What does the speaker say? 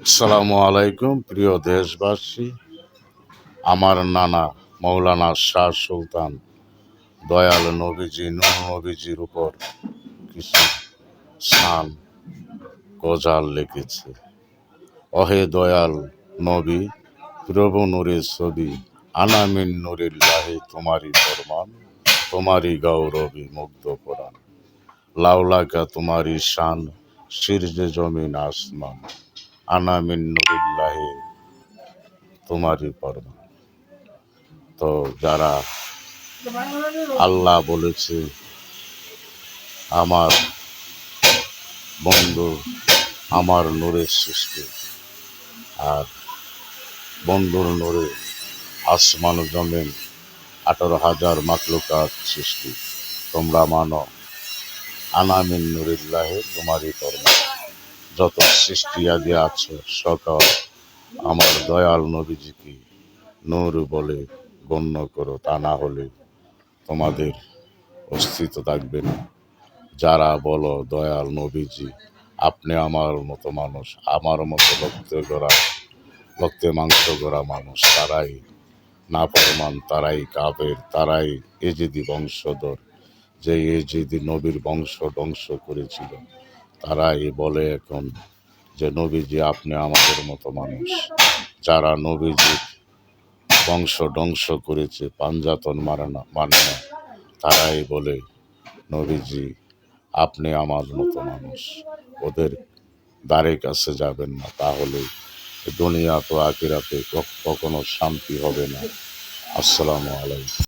আসসালামু আলাইকুম প্রিয় দেশবাসী। আমার নানা মৌলানা শাহ সুলতান দয়াল নবীজি নূর নবীজির উপর কিছু শান গজাল লিখেছে। অহে দয়াল নবী, প্রভু নূরের ছবি, আনামিন নূরিল্লাহি তোমারই ফরমান, তোমারই গৌরবী মুগ্ধ কোরআন, লাউলাকা তোমারই শান, শিরজে জমিন আসমান, আনামিন নূরিল্লাহি তোমারই ফরমান। তো যারা আল্লাহ বলেছে আমার বন্ধু আমার নূরের সৃষ্টি, আর বন্ধুর নূরে আসমান জমিন 18,000 মাখলুকাত সৃষ্টি, তোমরা মানো আনামিন নূরিল্লাহে তোমারই কর্ম, যত সৃষ্টি আদি আছে সকল আমার দয়াল নবীজিকে নূর বলে গণ্য করো, তা না হলে তোমাদের অস্তিত্ব থাকবে না। যারা বলো দয়াল নবীজি আপনি আমার মতো মানুষ, আমার মতো রক্তে মাংস গড়া মানুষ, তারাই নাফরমান, তারাই কাফের, তারাই এজিদি বংশধর, যে এজিদি নবীর বংশ ধ্বংস করেছিল। তারাই বলে এখন যে নবীজি আপনি আমাদের মতো মানুষ। যারা নবীজির বংশ ধ্বংস করেছে, পাঞ্জাতন মানে না, তারাই বলে নবীজি আপনি আমার মতো মানুষ। ওদের দ্বারে কাছে যাবেন না, তাহলে দুনিয়া তো আখিরাতে কখনো শান্তি হবে না। আসসালামু আলাইকুম।